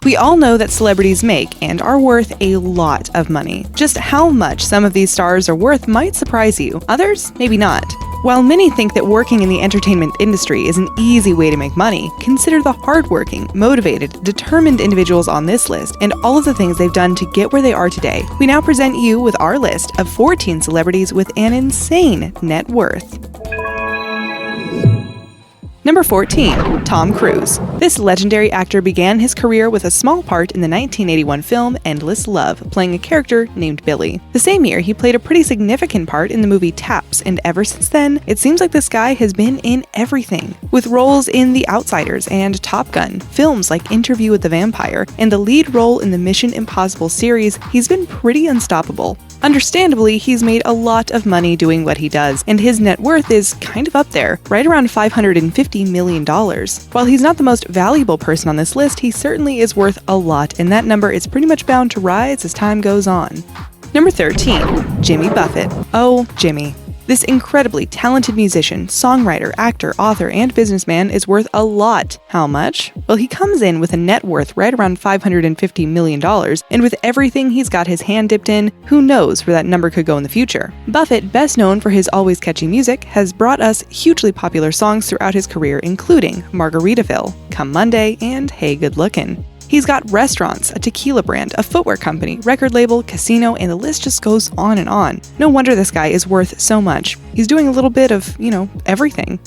We all know that celebrities make and are worth a lot of money. Just how much some of these stars are worth might surprise you. Others, maybe not. While many think that working in the entertainment industry is an easy way to make money, consider the hardworking, motivated, determined individuals on this list and all of the things they've done to get where they are today. We now present you with our list of 14 celebrities with an insane net worth. Number 14. Tom Cruise. This legendary actor began his career with a small part in the 1981 film Endless Love, playing a character named Billy. The same year, he played a pretty significant part in the movie Taps, and ever since then, it seems like this guy has been in everything. With roles in The Outsiders and Top Gun, films like Interview with the Vampire, and the lead role in the Mission Impossible series, he's been pretty unstoppable. Understandably, he's made a lot of money doing what he does, and his net worth is kind of up there, right around $550 million. While he's not the most valuable person on this list, he certainly is worth a lot, and that number is pretty much bound to rise as time goes on. Number 13. Jimmy Buffett. Oh, Jimmy. This incredibly talented musician, songwriter, actor, author, and businessman is worth a lot. How much? Well, he comes in with a net worth right around $550 million, and with everything he's got his hand dipped in, who knows where that number could go in the future. Buffett, best known for his always catchy music, has brought us hugely popular songs throughout his career, including Margaritaville, Come Monday, and Hey Good Lookin'. He's got restaurants, a tequila brand, a footwear company, record label, casino, and the list just goes on and on. No wonder this guy is worth so much. He's doing a little bit of, everything.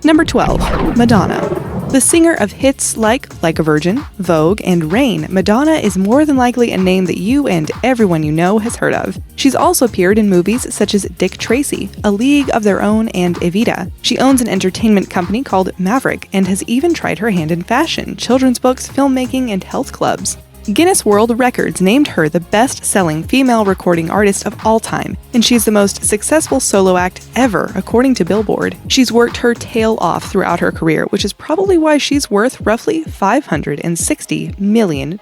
Number 12. Madonna. The singer of hits like a Virgin, Vogue, and Rain, Madonna is more than likely a name that you and everyone you know has heard of. She's also appeared in movies such as Dick Tracy, A League of Their Own, and Evita. She owns an entertainment company called Maverick and has even tried her hand in fashion, children's books, filmmaking, and health clubs. Guinness World Records named her the best-selling female recording artist of all time, and she's the most successful solo act ever, according to Billboard. She's worked her tail off throughout her career, which is probably why she's worth roughly $560 million.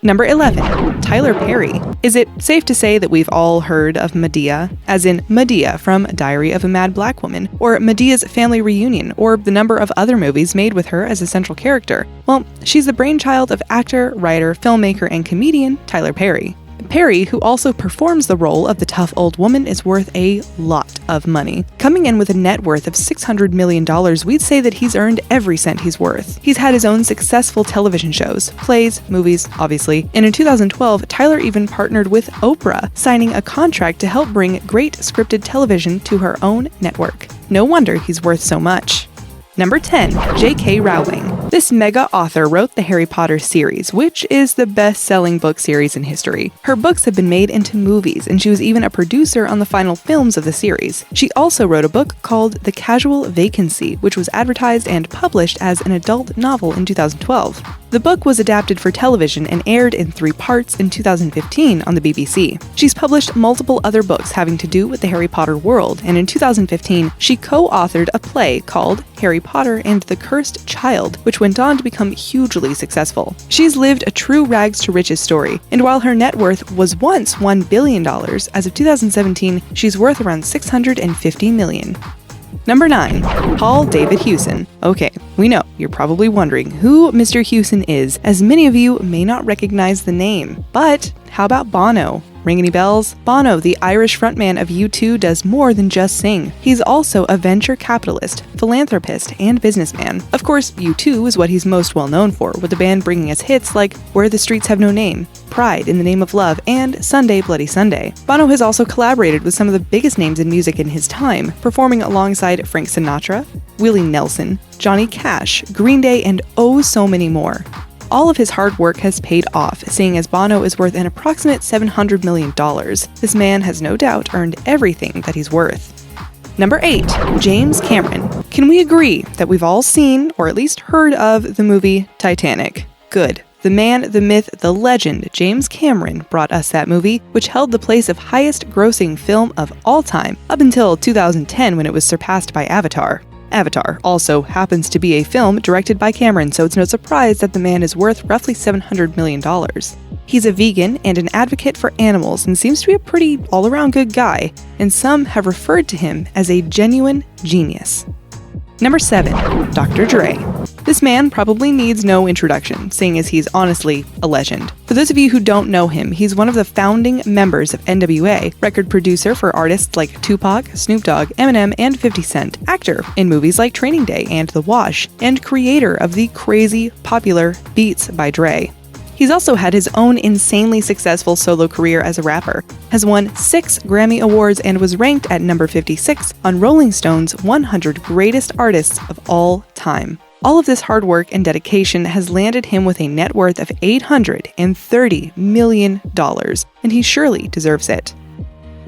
Number 11. Tyler Perry. Is it safe to say that we've all heard of Medea, as in Medea from Diary of a Mad Black Woman, or Medea's Family Reunion, or the number of other movies made with her as a central character? Well, she's the brainchild of actor, writer, filmmaker, and comedian Tyler Perry. Perry, who also performs the role of the tough old woman, is worth a lot of money. Coming in with a net worth of $600 million, we'd say that he's earned every cent he's worth. He's had his own successful television shows, plays, movies, obviously, and in 2012, Tyler even partnered with Oprah, signing a contract to help bring great scripted television to her own network. No wonder he's worth so much. Number 10. J.K. Rowling. This mega author wrote the Harry Potter series, which is the best-selling book series in history. Her books have been made into movies, and she was even a producer on the final films of the series. She also wrote a book called The Casual Vacancy, which was advertised and published as an adult novel in 2012. The book was adapted for television and aired in 3 parts in 2015 on the BBC. She's published multiple other books having to do with the Harry Potter world, and in 2015, she co-authored a play called Harry Potter and the Cursed Child, which went on to become hugely successful. She's lived a true rags-to-riches story, and while her net worth was once $1 billion, as of 2017, she's worth around $650 million. Number 9. Paul David Hewson. Okay, we know, you're probably wondering who Mr. Hewson is, as many of you may not recognize the name. But how about Bono? Ring any bells? Bono, the Irish frontman of U2, does more than just sing. He's also a venture capitalist, philanthropist, and businessman. Of course, U2 is what he's most well known for, with the band bringing us hits like Where the Streets Have No Name, Pride in the Name of Love, and Sunday Bloody Sunday. Bono has also collaborated with some of the biggest names in music in his time, performing alongside Frank Sinatra, Willie Nelson, Johnny Cash, Green Day, and oh so many more. All of his hard work has paid off, seeing as Bono is worth an approximate $700 million. This man has no doubt earned everything that he's worth. Number 8. James Cameron. Can we agree that we've all seen, or at least heard of, the movie Titanic? Good. The man, the myth, the legend, James Cameron brought us that movie, which held the place of highest grossing film of all time, up until 2010 when it was surpassed by Avatar. Avatar also happens to be a film directed by Cameron, so it's no surprise that the man is worth roughly $700 million. He's a vegan and an advocate for animals and seems to be a pretty all-around good guy, and some have referred to him as a genuine genius. Number 7. Dr. Dre. This man probably needs no introduction, seeing as he's honestly a legend. For those of you who don't know him, he's one of the founding members of NWA, record producer for artists like Tupac, Snoop Dogg, Eminem, and 50 Cent, actor in movies like Training Day and The Wash, and creator of the crazy popular Beats by Dre. He's also had his own insanely successful solo career as a rapper, has won 6 Grammy Awards, and was ranked at number 56 on Rolling Stone's 100 Greatest Artists of All Time. All of this hard work and dedication has landed him with a net worth of $830 million, and he surely deserves it.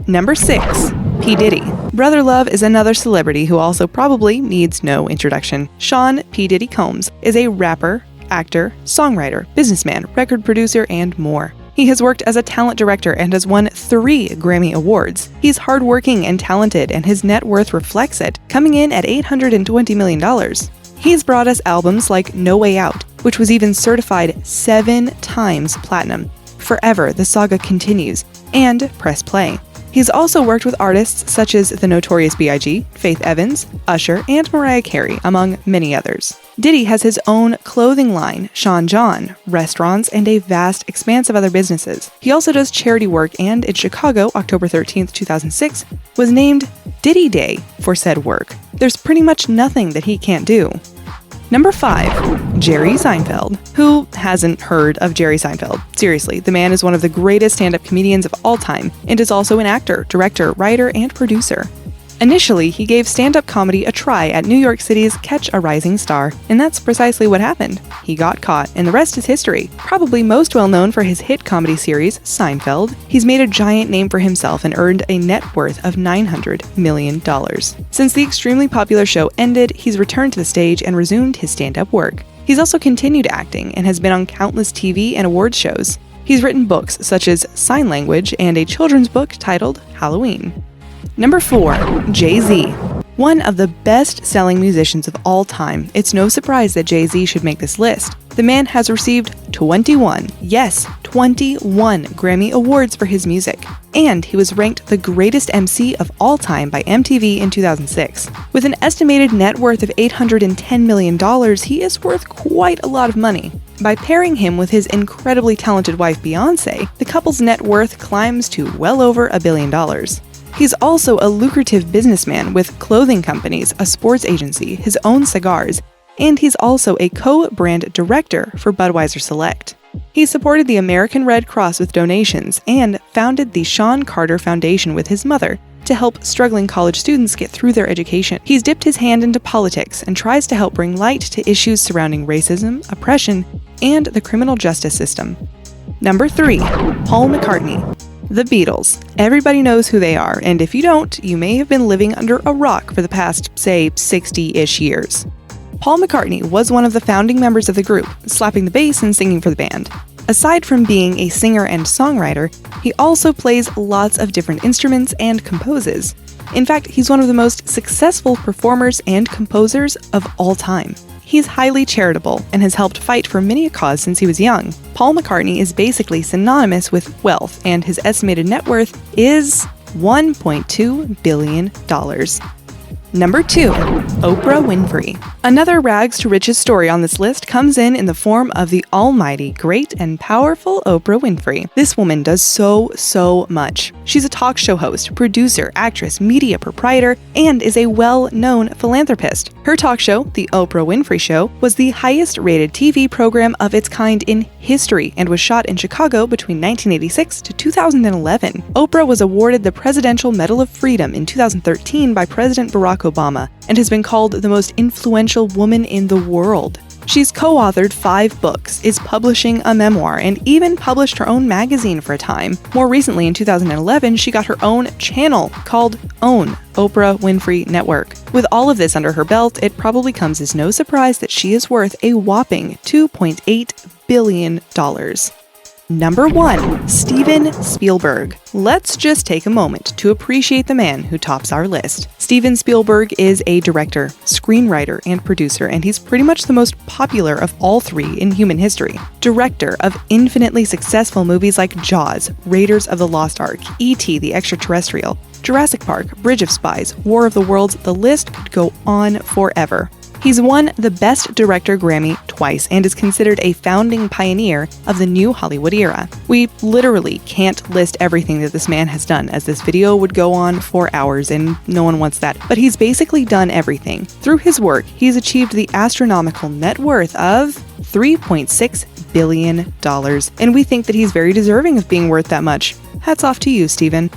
Number 6. P-Diddy. Brother Love is another celebrity who also probably needs no introduction. Sean P-Diddy Combs is a rapper, actor, songwriter, businessman, record producer, and more. He has worked as a talent director and has won 3 Grammy Awards. He's hardworking and talented, and his net worth reflects it, coming in at $820 million. He's brought us albums like No Way Out, which was even certified 7 times platinum, Forever, The Saga Continues, and Press Play. He's also worked with artists such as The Notorious B.I.G., Faith Evans, Usher, and Mariah Carey, among many others. Diddy has his own clothing line, Sean John, restaurants, and a vast expanse of other businesses. He also does charity work, and in Chicago, October 13, 2006, was named Diddy Day for said work. There's pretty much nothing that he can't do. Number 5. Jerry Seinfeld. Who hasn't heard of Jerry Seinfeld? Seriously, the man is one of the greatest stand-up comedians of all time, and is also an actor, director, writer, and producer. Initially, he gave stand-up comedy a try at New York City's Catch a Rising Star, and that's precisely what happened. He got caught, and the rest is history. Probably most well known for his hit comedy series, Seinfeld, he's made a giant name for himself and earned a net worth of $900 million. Since the extremely popular show ended, he's returned to the stage and resumed his stand-up work. He's also continued acting and has been on countless TV and awards shows. He's written books such as Seinlanguage and a children's book titled Halloween. Number 4. Jay-Z. One of the best-selling musicians of all time, it's no surprise that Jay-Z should make this list. The man has received 21 Grammy Awards for his music, and he was ranked the greatest MC of all time by MTV in 2006. With an estimated net worth of $810 million, he is worth quite a lot of money. By pairing him with his incredibly talented wife Beyoncé, the couple's net worth climbs to well over $1 billion. He's also a lucrative businessman with clothing companies, a sports agency, his own cigars, and he's also a co-brand director for Budweiser Select. He supported the American Red Cross with donations and founded the Sean Carter Foundation with his mother to help struggling college students get through their education. He's dipped his hand into politics and tries to help bring light to issues surrounding racism, oppression, and the criminal justice system. Number 3. Paul McCartney. The Beatles. Everybody knows who they are, and if you don't, you may have been living under a rock for the past, say, 60-ish years. Paul McCartney was one of the founding members of the group, slapping the bass and singing for the band. Aside from being a singer and songwriter, he also plays lots of different instruments and composes. In fact, he's one of the most successful performers and composers of all time. He's highly charitable and has helped fight for many a cause since he was young. Paul McCartney is basically synonymous with wealth, and his estimated net worth is $1.2 billion. Number 2. Oprah Winfrey. Another rags to riches story on this list comes in the form of the almighty, great, and powerful Oprah Winfrey. This woman does so much. She's a talk show host, producer, actress, media proprietor, and is a well-known philanthropist. Her talk show, The Oprah Winfrey Show, was the highest-rated TV program of its kind in history and was shot in Chicago between 1986 to 2011. Oprah was awarded the Presidential Medal of Freedom in 2013 by President Barack Obama and has been called the most influential woman in the world. She's co-authored 5 books, is publishing a memoir, and even published her own magazine for a time. More recently, in 2011, she got her own channel called OWN, Oprah Winfrey Network. With all of this under her belt, it probably comes as no surprise that she is worth a whopping $2.8 billion. Number 1. Steven Spielberg. Let's just take a moment to appreciate the man who tops our list. Steven Spielberg is a director, screenwriter, and producer, and he's pretty much the most popular of all 3 in human history. Director of infinitely successful movies like Jaws, Raiders of the Lost Ark, E.T. the Extraterrestrial, Jurassic Park, Bridge of Spies, War of the Worlds, the list could go on forever. He's won the Best Director Grammy twice and is considered a founding pioneer of the new Hollywood era. We literally can't list everything that this man has done, as this video would go on for hours and no one wants that, but he's basically done everything. Through his work, he's achieved the astronomical net worth of $3.6 billion, and we think that he's very deserving of being worth that much. Hats off to you, Stephen.